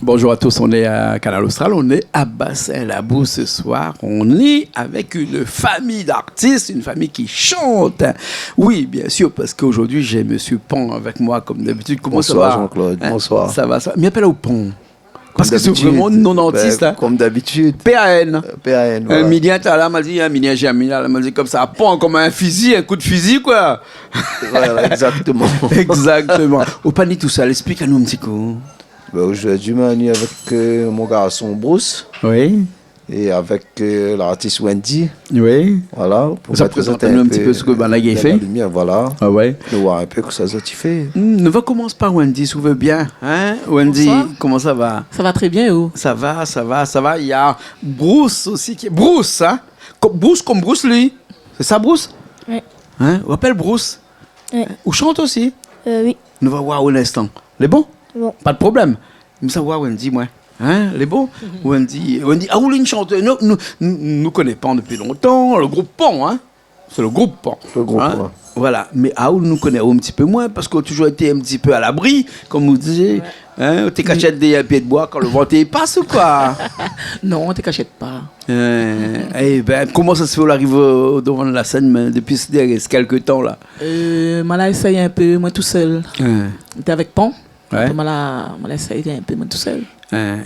Bonjour à tous, on est à Canal Austral, on est à Bassin-Labou ce soir. On est avec une famille d'artistes, une famille qui chante. Oui, bien sûr, parce qu'aujourd'hui j'ai Monsieur Pont avec moi comme d'habitude. Comment bonsoir, ça va Jean-Claude, bonsoir. Ça va, ça va. Mais appelle au Pont. Parce que c'est d'habitude, vraiment non-artiste. ben, comme d'habitude. PAN. PAN, Un voilà. milliard, t'as là, m'a dit, un milliard, j'ai un milliard, elle m'a dit comme ça, Pont comme un fusil, un coup de fusil, quoi. Voilà, exactement. Exactement. Au panier tout seul, explique à nous un petit coup. Ben, aujourd'hui, je suis avec mon garçon Bruce Oui. et avec l'artiste Wendy. Oui. Voilà. Pour Ça me présente présenter un petit peu ce que Banagay la fait. lumière, voilà. Ah ouais. Nous voir un peu que ça a fait. On va commencer par Wendy, si vous voulez bien. Hein? Wendy, Bonsoir. comment ça va? Ça va très bien, oh. Ça va, ça va, ça va. Il y a Bruce aussi qui est. Bruce, hein? Comme Bruce Lee. C'est ça, Bruce? Oui. Hein? On appelle Bruce. Oui. Ou chante aussi. Oui. Nous va voir un instant. Les bons? Bon. Pas de problème. Nous ça voir Wendy, moi. Hein? Les bons? Wendy, ah, vous une chanteuse. Nous connaissons pas depuis longtemps. Le groupe Pont, hein? C'est le groupe Pont. Le groupe Hein? Pont. Voilà, mais Aoul nous connaît un petit peu moins parce qu'on a toujours été un petit peu à l'abri, comme vous disiez. Hein, t'es caché des pieds de bois quand le vent passe ou quoi? Non, tu cachette pas. Eh ben, comment ça se fait, on arrive devant la scène mais depuis quelques temps là? M'a essayé un peu, moi tout seul. T'es avec Pont. Ouais. M'a essayé un peu, moi tout seul.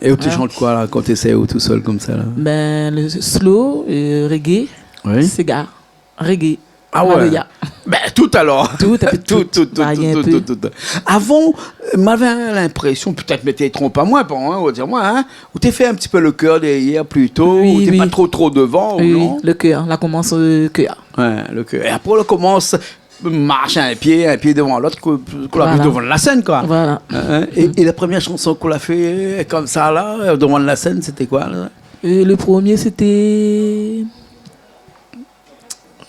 Et où tu chantes quoi là quand tu essaies tout seul comme ça là? Ben, le slow, reggae, Oui. cigare, reggae. Ah ouais. Maloya. Ben, tout alors. Tout, t'as fait tout. Varier un peu. Avant, m'avait l'impression, peut-être mais t'es trompé pas moi, on va dire moi, hein, où t'es fait un petit peu le cœur derrière plutôt, Oui, où t'es oui. pas trop devant, Oui, ou non? le cœur, là commence le cœur. Ouais, le cœur. Et après, on commence, marche un pied devant l'autre, qu'on l'a Voilà. vu devant la scène, quoi. Voilà. Et la première chanson qu'on a fait comme ça, là, devant la scène, c'était quoi, là? Le premier, c'était.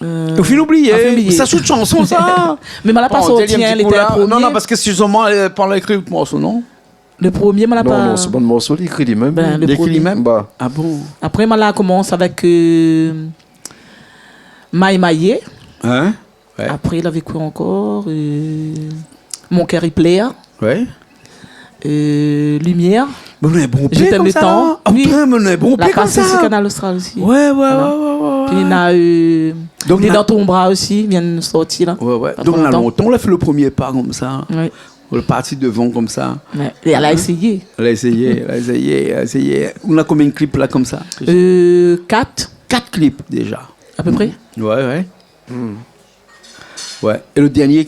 Au fil oublié. au fil oublié. Ça shoot chanson, ça. Mais m'a pas Bon, sorti, t'as dit un hein, petit il coup, était là. le premier. Non, parce que sûrement, pendant l'écrit le morceau, non? Le premier, m'a Non, pas. non, c'est pas de morceau, il écrit lui-même. Ben, le Il écrit premier. lui-même? Bah, Ah bon? Après, m'a commence avec Maï Maillé. Hein? Ouais. Après, il avait quoi encore Mon cœur il plaît. Ouais. Lumière. Mais on est bon Je pied t'aime comme le ça, temps. là. Ah, Oui. putain, mais on est bon La pied comme passe sur ça. Canal Austral aussi. Ouais. Puis il y en a Donc, T'es là- dans ton bras aussi, vient de sortir là. Ouais. Pas Donc, trop on a longtemps. longtemps, on a fait le premier pas comme ça. Ouais. On est parti devant comme ça. Ouais. Et elle a essayé. Elle a essayé. On a combien de clips là comme ça? 4 4 clips déjà. à peu près. Ouais. Ouais. Et le dernier,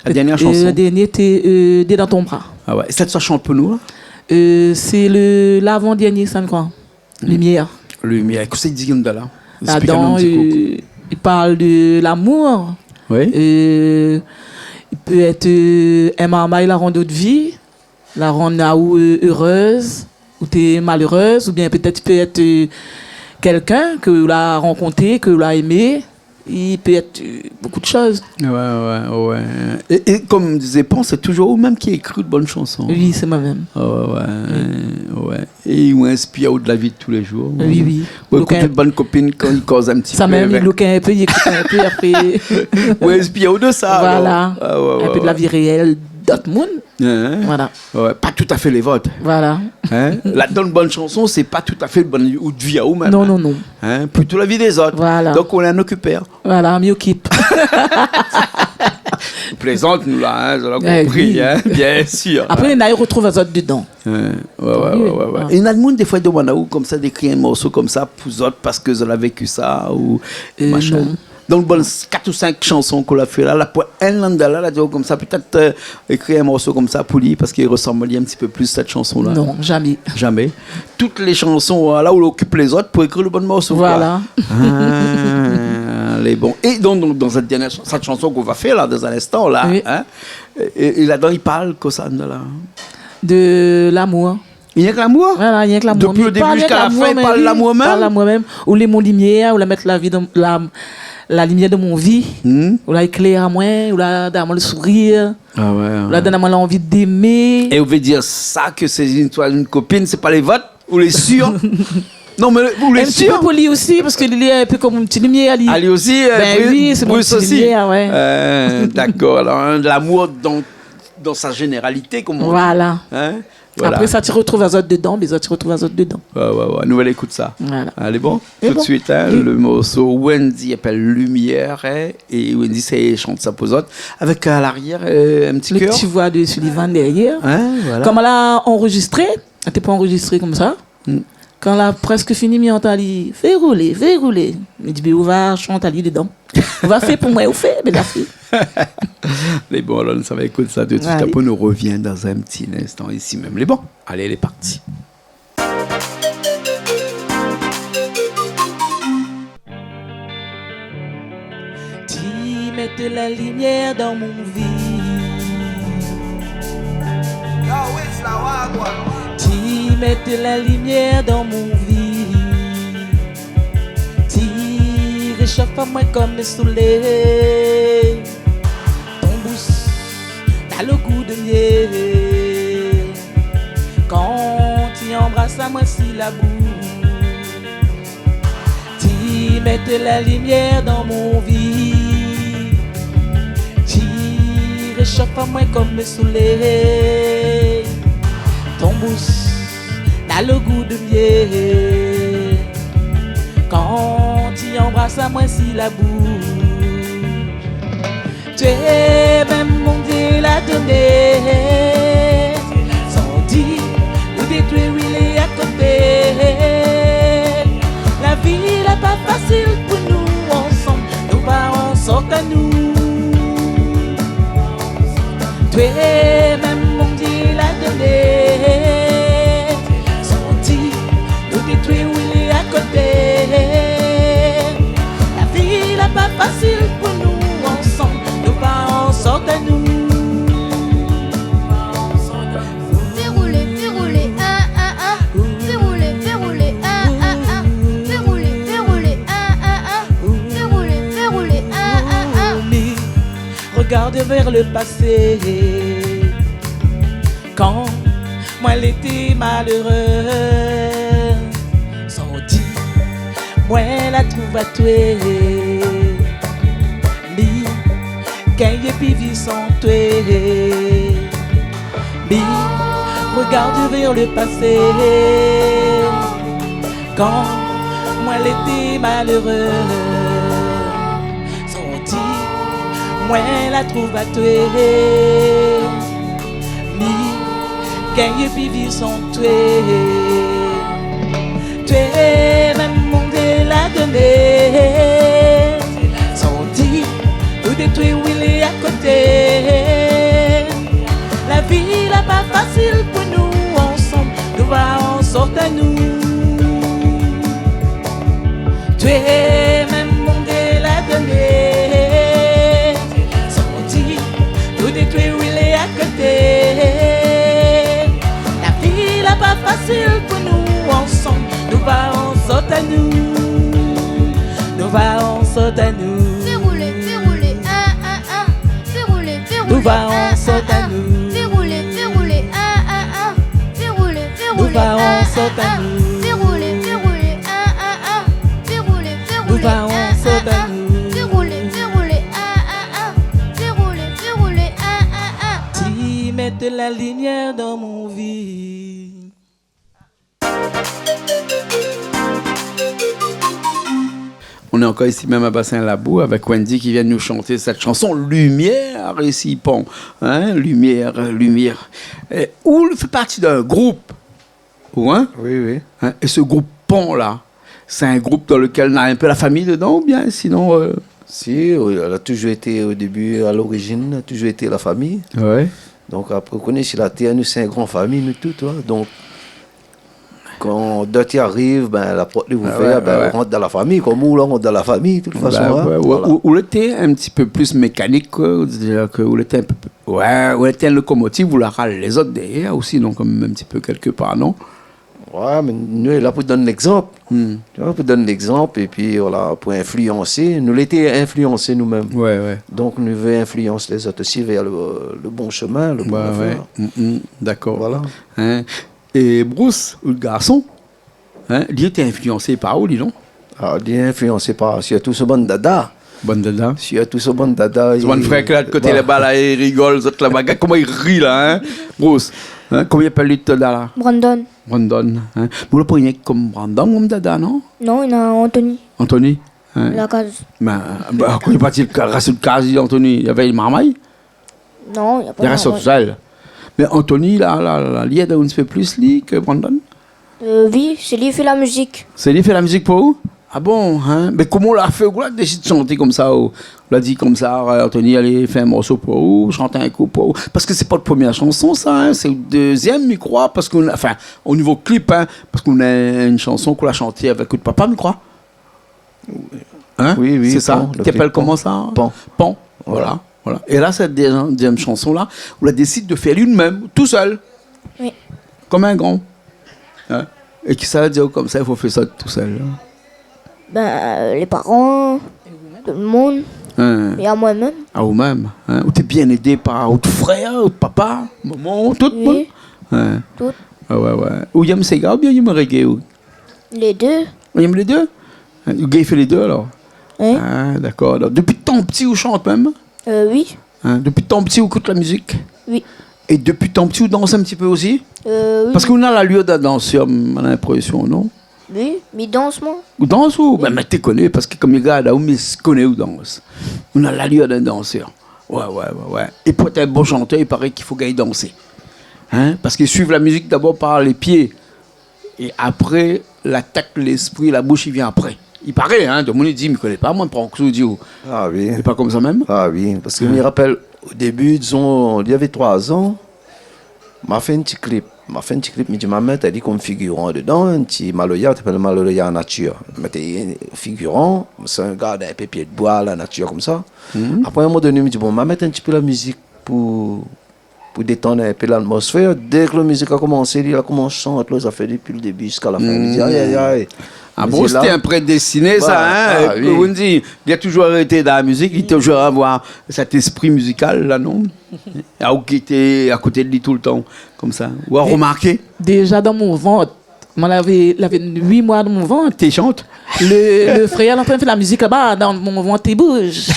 la dernière Et chanson. le dernier était T'es dans ton bras. Ah ouais. Cette ça chante pour nous là? C'est l'avant-dernier, ça me croit. Lumière. Lumière. Qu'est-ce que c'est dit de là? Là-dedans, il parle de l'amour. Oui. Il peut être un marmaille, la rendre de vie, la rendre heureuse, ou t'es malheureuse, ou bien peut-être peut être quelqu'un que vous l'avez rencontré, que vous l'avez aimé. Il peut être beaucoup de choses. Ouais. Et comme disait Pont, c'est toujours eux même qui écrit de bonnes chansons. Oui, c'est moi-même. Ouais. Et ils m'ont inspiré de la vie de tous les jours. Oui. Ouais, Donc, une bonne copine quand il cause un petit ça peu. même, il avec. bloque un peu, il écoute un peu, après. Ouais, inspiré de ça. Voilà. Alors. Un peu de la vie réelle d'Otmoun. Hein? Voilà. Ouais, pas tout à fait les votes. Voilà. Hein? Là, dans une bonne chanson, c'est pas tout à fait le bon ou de vie à vous-même. Non. Hein? Plutôt la vie des autres. Voilà. Donc, on est un occupé. Voilà, mieux keep. Plaisante, nous, là, hein, je l'ai Ouais, compris, oui. hein, bien sûr. Après, il retrouve les autres dedans. Ouais. Et Nadmoun, des fois, il demande à vous, comme ça, d'écrire un morceau comme ça pour les autres parce que vous avez vécu ça ou machin. Non. Donc, bon, 4 ou 5 chansons qu'on a fait là, pour un landala, là, comme ça, peut-être écrire un morceau comme ça pour lui parce qu'il ressemble un petit peu plus à cette chanson-là. Non, jamais. Jamais. Toutes les chansons, là où on occupe les autres pour écrire le bon morceau. Voilà. Les bons. Et donc, dans cette chanson qu'on va faire là, dans un instant, là, Oui. hein, et là-dedans, il parle que ça, là. De l'amour. Il n'y a que l'amour. Voilà, il y a que l'amour. Depuis le Il parle début jusqu'à la de l'amour, fin, il mais parle de oui, l'amour il parle de même. l'amour même. Ou les mon lumière, ou la mettre la vie dans la lumière de mon vie, ou la éclaire à moi, ou la donne le sourire, Ah ouais. ou la donne à moi l'envie d'aimer. Et vous veut dire ça, que c'est une copine, c'est pas les votes ou les sûrs? Non, mais vous Un les petit peu sûrs? pour lui aussi, parce qu'il est un peu comme une petite lumière. Ali aussi, Ben oui, c'est mon Bruce petit aussi. lumière, ouais. D'accord, alors hein, de l'amour dans dans sa généralité, comme on dit. Voilà. Hein? Voilà. Après ça, tu retrouves à autres dedans, mais ça, tu retrouves à autres dedans. Ouais. Nouvelle écoute ça. Voilà. Allez, bon. Et Tout de bon. suite, hein, Oui. le morceau Wendy appelle Lumière. Hein, et Wendy, c'est chante sa posote. Avec à l'arrière un petit Le cœur. petit voix de Sullivan derrière. Hein, voilà. Comme elle a enregistré, elle n'était pas enregistrée comme ça. Mm. Quand elle a presque fini, mi entend dit fais rouler. Il dit on va chanter ali dedans. On va faire pour moi, on fait, mais la fille. Les bons, alors, ça va écouter ça de suite. Allez. Après, nous revient dans un petit instant ici même. Les bons. Allez, elle est partie. Tu mets la lumière dans mon vie. Tu mets la lumière dans mon vie. Tu réchauffe à moi comme le soleil. Ton bouche t'as le goût de miel. Quand tu embrasses à moi si la bouche. Tu mets la lumière dans mon vie. Tu réchauffe à moi comme le soleil. Ton bouche a le goût de miel. Quand tu embrasses à moi si la bouche. Tu es même mon Dieu l'a donné. Sans dire ou détruire, il est à côté. La vie n'est pas facile pour nous ensemble. Nos parents sortent à nous. Tu es même mon Dieu l'a donné. Sans dire nous détruire, il est à côté. La vie n'est pas facile pour nous ensemble. Nos parents sortent à nous. Fais rouler, fais rouler, fais rouler, fais rouler, fais rouler, fais rouler, Mais regarde vers le passé. Quand moi j'étais malheureux, sans dire, moi la trouve à toi. Mais quand il puis vivre sans toi. Mais regarde vers le passé. Quand moi j'étais malheureux, sans dire, moi la trouve à toi. Mais quand il puis vivre sans toi. Tu es même mon Dieu l'a donné. Sans dire, tout détruire, il est à côté. La vie n'est pas facile pour nous ensemble. Nous va en sorte à nous. Tu es même mon Dieu l'a donné. Sans dire, tout détruire, il est à côté. La vie n'est pas facile pour nous ensemble. Nous va en sorte à nous. Nous va en sorte à nous. fais rouler, fais rouler, Nous va en sorte à nous. fais rouler, fais rouler, Nous va en sorte à nous. fais rouler, fais rouler, Nous va en sorte à nous. fais rouler, Tu mets la lumière dans mon vie. On est encore ici même à Bassin-Labou avec Wendy qui vient de nous chanter cette chanson Lumière ici, Pont. Hein? Lumière. Ou fait partie d'un groupe. Ou, hein? Oui. Hein? Et ce groupe Pont-là, c'est un groupe dans lequel on a un peu la famille dedans ou bien sinon. Si, oui, elle a toujours été au début, à l'origine, elle a toujours été la famille. Ouais. Donc après, vous connaissez la terre, nous, c'est une grande famille, nous tous, toi. Donc, quand d'autres arrivent, ben, la porte est ouverte, ouais. on rentre dans la famille. Comme nous, là, on rentre dans la famille, de toute façon. Bah, hein, ouais, voilà. Ou l'était un petit peu plus mécanique, quoi. C'est-à-dire que ou l'était un peu. Ouais, ou l'était une locomotive, ou la râle les autres derrière aussi, donc comme un petit peu quelque part, non? Ouais, mais nous, là, pour donner l'exemple. Hmm. Tu vois, pour donner l'exemple, et puis, voilà, pour influencer. Nous l'étions influencés nous-mêmes. Ouais. Donc, nous veut influencer les autres aussi vers le bon chemin, le bon affaire. D'accord. Voilà. Hein? Et Bruce, le garçon, hein, il était influencé par où, dis donc? Alors, il est influencé par surtout ce bon dada. Bonne dada. Surtout ce bon dada. C'est mon frère qui est là de côté là-bas, là, il rigole, l'autre là-bas. Regarde comment il rit, là, hein. Bruce. Hein? Comment il appelle lui, dada, là? Brandon. Brandon. Hein? Vous le prenez comme Brandon, comme dada, non? Non, il y a Anthony. Anthony? Hein? La case. Quand il est parti rester de case, Anthony, il y avait une marmaille. Non, il n'y a pas Il reste tout seul. Mais Anthony, là, il aide un petit peu plus lui, que Brandon. Oui, c'est lui qui fait la musique. C'est lui qui fait la musique pour vous? Ah bon, hein? Mais comment on l'a fait? On l'a décidé de chanter comme ça? On l'a dit comme ça, Anthony, allez, fais un morceau pour vous, chanter un coup pour vous. Parce que c'est pas la première chanson, ça, hein? C'est le deuxième, je crois, parce qu'on enfin, au niveau clip, hein, parce qu'on a une chanson qu'on a chantée avec le papa, je crois. Hein? Oui, c'est ça. Pan, Tu t'appelles comment ça? Pan. Pan. Voilà. Et là, cette deuxième chanson-là, on la décide de faire lui-même, tout seul. Oui. Comme un grand. Hein? Et qui ça veut dire comme ça, il faut faire ça tout seul. Hein? Ben, les parents, tout le monde, Hein? et à moi-même. À vous-même. Hein? Ou t'es bien aidé par votre frère, votre papa, maman, tout le monde. Oui, Hein? tout. Ah ouais. Ou il aime Sega ou bien il aime reggae? Ou Les deux. il aime les deux? Hein? Ou il fait les deux alors? Hein? Ah, d'accord. Alors, depuis tant petit, vous chante même? Oui. Hein? Depuis tant petit, vous écoute la musique? Oui. Et depuis tant petit, vous dansez un petit peu aussi? Oui. Parce qu'on a la lieu d'un danseur, on a l'impression, non? Oui, mais danse moi. Ou danse ou? Ben, mais tu connais, parce que comme les gars, là, on connaît ou danse. On a l'allure d'un danseur. Ouais. Et pour être un bon chanteur, il paraît qu'il faut gagner danser. Hein? Parce qu'ils suivent la musique d'abord par les pieds. Et après, l'attaque, l'esprit, la bouche, il vient après. Il paraît, hein? De mon dit, il ne connaît pas, moi, je prends que dit. Ah oui. C'est pas comme ça même? Ah oui, parce que je me rappelle, au début, disons, il y avait 3 ans, m'a fait un petit clip. Mais tu m'as mis, t'as dit comme figurant dedans, un petit Maloya, tu appelles Maloya nature. Mais t'es figurant, c'est un gars d'un peu pied de bois, la nature comme ça. Après, à un moment donné, je me dis, bon, m'a mettre un petit peu la musique pour détendre un peu l'atmosphère. Dès que la musique a commencé, il a commencé à chanter, ça fait depuis le début jusqu'à la fin. Je me dis, aïe. Ah Mais bon, c'est là- c'était un prédestiné, ça, Voilà. hein? Ah, oui. On dit, il a toujours été dans la musique, il a toujours avoir cet esprit musical, là, non? Qui était à côté de lui tout le temps, comme ça. Ou à remarquer, Déjà dans mon ventre, moi, il avait 8 mois dans mon ventre. tu chantes. Le frère, il est en train de faire la musique là-bas, dans mon ventre, il bouge.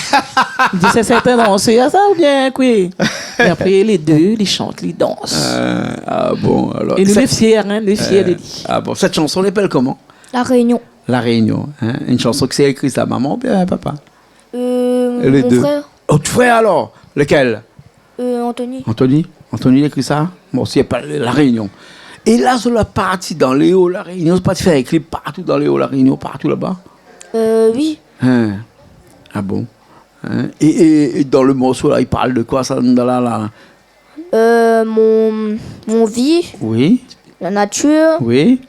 Il dit, c'est certain danser à ça ou bien quoi? Et après, les deux, ils chantent, ils dansent. Ah bon, alors. Et nous, cette- les fiers, hein, les fiers de lui. Ah bon, cette chanson, on l'appelle comment? La Réunion. La Réunion. Hein? Une chanson que c'est écrit sa maman ou bien papa? Mon deux. frère, Autre frère alors? Lequel? Anthony. Anthony? Anthony, il a écrit ça? Bon, c'est pas La Réunion. Et là, sur la partie dans les hauts, La Réunion, c'est pas de faire un clip partout dans les hauts, La Réunion, partout là-bas? Oui. Hein? Ah bon? Hein? Et dans le morceau, là, il parle de quoi, ça, là? Mon vie, Oui? la nature, Oui?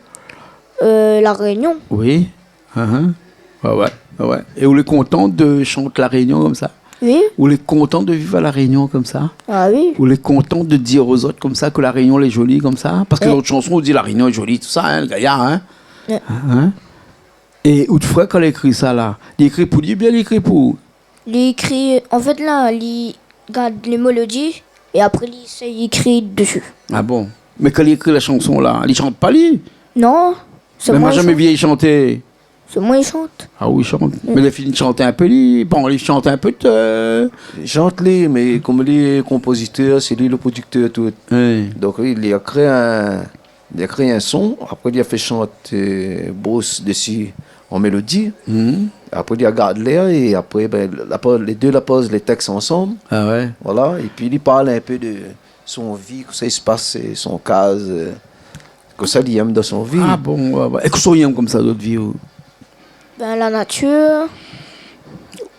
la Réunion. Oui? Uh-huh. Ouais. Et vous êtes content de chanter La Réunion comme ça? Oui. Vous êtes content de vivre à La Réunion comme ça? Ah oui. Vous êtes content de dire aux autres comme ça que La Réunion est jolie comme ça? Parce que l'autre chanson, on dit La Réunion est jolie, tout ça, hein, le gaillard, hein? Ouais. Hein? Et autrefois, quand il écrit ça, là, il écrit pour lui, bien il écrit pour... Il écrit, en fait là, il regarde les mélodies et après il écrit dessus. Ah bon? Mais quand il écrit la chanson, là, il chante pas lui? Non, c'est Mais moi moi, qui jamais chante. vu il chanter. C'est moi qui chante. Ah oui, il chante. Mais il a fini de chanter un peu, lui. Bon, il chante un peu de... Chante-les, mais comme les compositeurs, c'est lui le producteur, tout. Ouais. Donc il a créé un son, après il a fait chanter Bruce dessus en mélodie, Mhm. après il a gardé l'air et après les deux la posent les textes ensemble, Ah ouais. voilà, et puis il parle un peu de son vie, que ça il se passe, son cas, que ça il aime dans son vie. Ah bon, ouais. Et que soyons comme ça d'autres vies. Ben, la nature.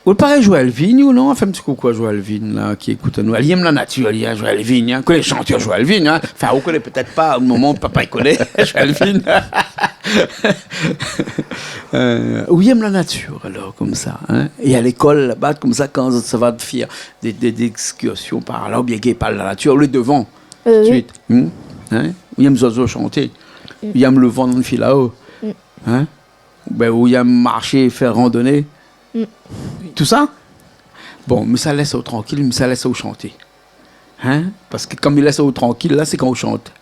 Vous paraît Joël Vigne ou non? Enfin, un petit coucou à Joël Vigne, là, qui écoute nous. Elle aime la nature, il y a Joël Vigne. Hein. Les chanteurs Joël Vigne. Hein. Enfin, vous ne connaissez peut-être pas, au moment où papa il connaît Joël Vigne. Oui, il aime la nature, alors, comme ça. Hein. Et à l'école, là-bas, comme ça, quand ça va te faire des excursions par là, ou bien qu'il parle de la nature, le devant. Oui. Suite. Hein? Il aime les oiseaux chanter. Il aime le vent dans le fil là-haut. Hein? Ben, où il aime marcher, faire randonnée. Tout ça? Bon, mais ça laisse au tranquille, mais ça laisse au chanter. Hein? Parce que comme il laisse au tranquille, là, c'est quand on chante.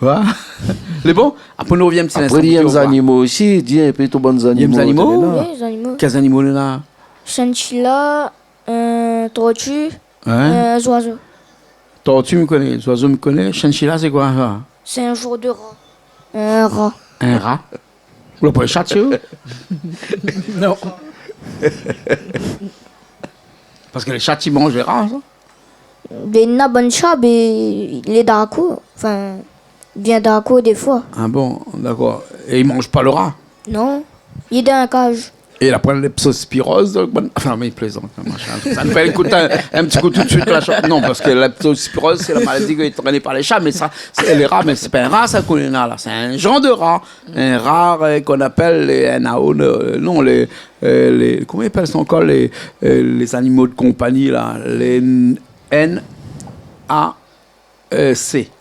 Voilà. C'est bon? Après, nous reviens un petit instant. Après il y a puis on des voit. animaux aussi, il dit un peu tout bonnes animaux. animaux? t'es là. Oui, les animaux. Quels animaux il y en a? Chinchilla, tortue, Hein? oiseau. Tortue me connaît, les oiseaux me connaissent. Chinchilla, c'est quoi ça? C'est un jour de rat. Un rat. Un rat. Vous pouvez châtier où? Non. Parce que les chats, ils mangent les rats, ça? Des nabonchab et il est d'Araco. Enfin, il vient d'Araco des fois. Ah bon, d'accord. Et ils mangent pas le rat? Non, il est dans un cage. Et il apprend l'leptospirose. Enfin, mais il plaisante. Machin. Ça nous fait écouter un petit coup tout de suite. Non, parce que la leptospirose, c'est la maladie qui est entraînée par les chats. Mais ça, c'est les rats, mais c'est pas un rat, ça qu'on a là. C'est un genre de rat. Un rat qu'on appelle les NAO. Non, les comment ils appellent ça encore les animaux de compagnie, là? Les NAC.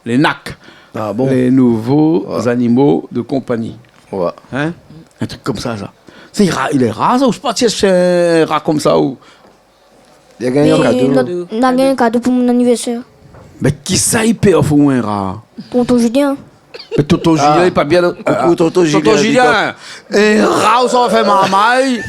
Les NAC. Ah bon? Les nouveaux animaux de compagnie. Ouais. Hein? Un truc comme ça. C'est il est rat, ça, ou je sais pas si c'est un rat comme ça ou. Il a gagné un cadeau. On a gagné un cadeau pour mon anniversaire. Mais qui ça, il paye au un rat? Tonton Julien. Mais Tonton Julien, il est pas bien. Coucou, Tonton Julien. Tonton Julien, un rat, ça va faire marmaille.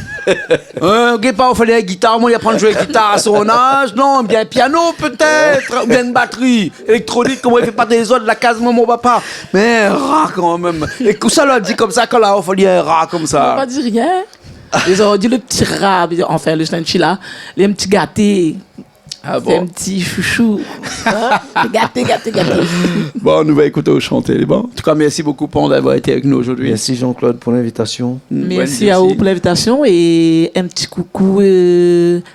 Un gars, pas, il fallait une guitare, moi, il apprend à jouer la guitare à son âge. Non, bien un piano, peut-être. Ou bien une batterie électronique, comment il fait pas des autres de la case, moi, mon papa. Mais un rat, quand même. Et que ça, l'a dit comme ça, quand là, il fallait un rat comme On ça. va pas dire rien. Ils ont dit le petit rat, enfin le chinchilla, les petits gâtés. Ah C'est un bon. petit chouchou. Hein? Gâté. Bon, nous va écouter au chanter, les bons. En tout cas, merci beaucoup pour d'avoir été avec nous aujourd'hui. Merci Jean-Claude pour l'invitation. Merci à vous pour l'invitation et un petit coucou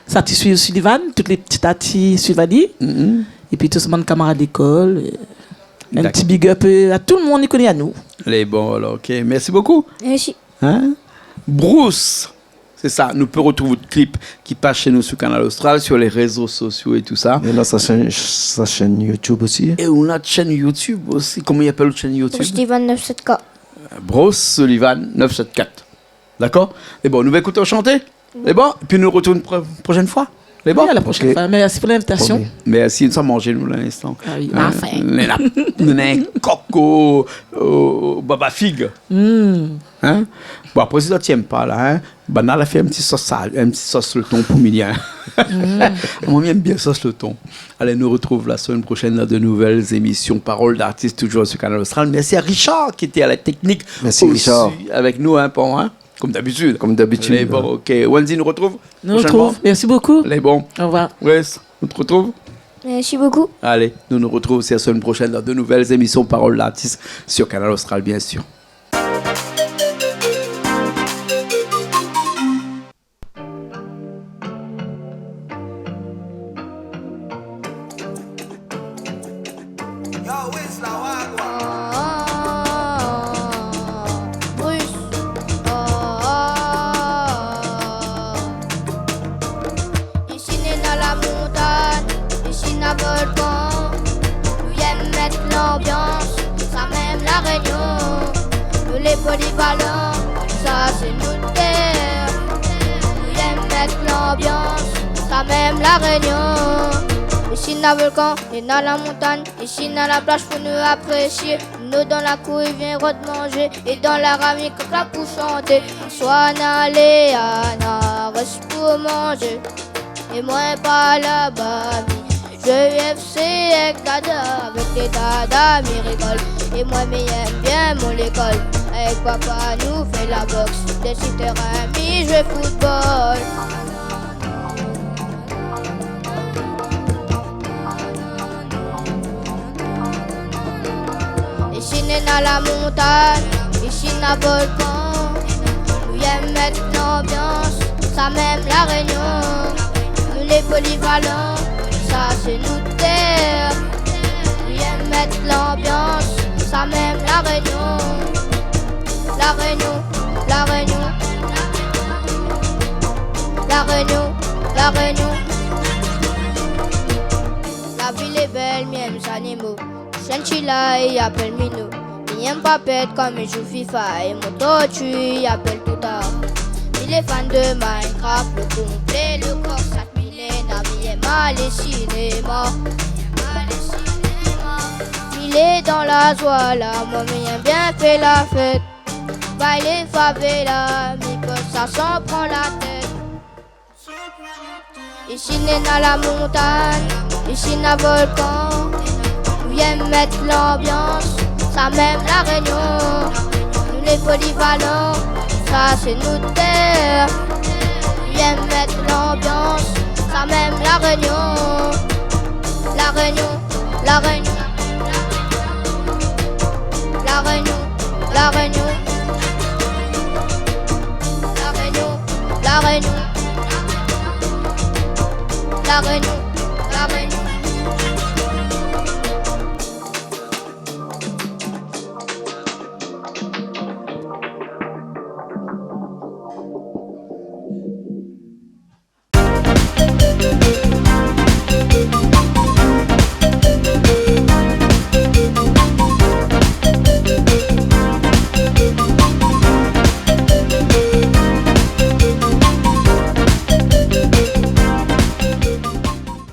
satisfait Sullivan, toutes les petites tatis Sulvani, et puis tous mes camarades d'école. Un petit big up à tout le monde qui connaît à nous. Les bons, alors, ok. Merci beaucoup. Merci. Hein? Bruce, c'est ça. Nous pouvons retrouver votre clip qui passe chez nous sur Canal Austral, sur les réseaux sociaux et tout ça. Il a sa chaîne YouTube aussi. Et on a une chaîne YouTube aussi. Comment il appelle la chaîne YouTube? Pour Steven 97K. Bruce Sullivan 974. D'accord? Et bon, nous va écouter chanter. Et bon, puis nous retrouvons une prochaine fois. Les bons? À la prochaine Ok. fois. Merci pour l'invitation. Promis. Merci, nous sommes mangés, nous, l'instant. Ah oui, ma faim. Nous avons un coco au baba figue. Hein? Bon, après, si tu n'aimes pas, là, hein, ben, on a fait un petit sauce le thon pour midi. Hein. Moi, j'aime bien sauce le thon. Allez, nous retrouve la semaine prochaine dans de nouvelles émissions Paroles d'artistes, toujours sur Canal Austral. Merci à Richard qui était à la technique. Merci, aussi, Richard. avec nous, hein, comme d'habitude. Comme d'habitude. Les bons, ok. Wendy nous retrouve Nous prochainement. retrouve. Merci beaucoup. Les bons. Au revoir. Wes, on te retrouve. Merci beaucoup. Allez, nous retrouvons aussi la semaine prochaine dans de nouvelles émissions Paroles d'artistes sur Canal Austral, bien sûr. Bruce. Ici n'est dans la montagne, ici n'a volcan. Nous aime mettre l'ambiance, ça même la réunion. Nous les polyvalents, ça c'est notre terre. Nous aime mettre l'ambiance, ça même la réunion. Ici n'a volcan, et dans la montagne, ici n'a la plage pour nous apprécier. Nous dans la cour, il vient manger, et dans la ramie, comme la pour chanter. Soit n'allez à reste pour manger, et moi pas là-bas. Je UFC avec Dada, avec les Dada, m'y rigole. Et moi, m'aime bien mon école. Avec papa, nous fait la boxe. Des sur terrain, m'y jouer football. Ici n'est dans la montagne, ici n'a volcan. Nous aime mettre l'ambiance, ça même la réunion. Nous les polyvalents, ça c'est nous terre. Nous aime mettre l'ambiance, ça même la réunion. La réunion, la réunion. La réunion, la réunion. La ville est belle, mieux mes animaux. Chinchilla, il appelle Minou. Il aime pas pète comme il joue FIFA. Et mon tortue, il appelle tout tard. Il est fan de Minecraft, le complet, le corps, 4 millénaires. Il est mal et cinéma. Il est dans la joie là, moi mais aime bien fait la fête. Baile les favelas, mi pote ça s'en prend la tête. Ici n'est dans la montagne, ici n'a volcan. Nous aime mettre l'ambiance, ça même la réunion. Nous les polyvalents, ça c'est notre terre. Nous aime mettre l'ambiance, ça même la réunion. La réunion, la réunion. La réunion, la réunion. La réunion, la réunion. La réunion.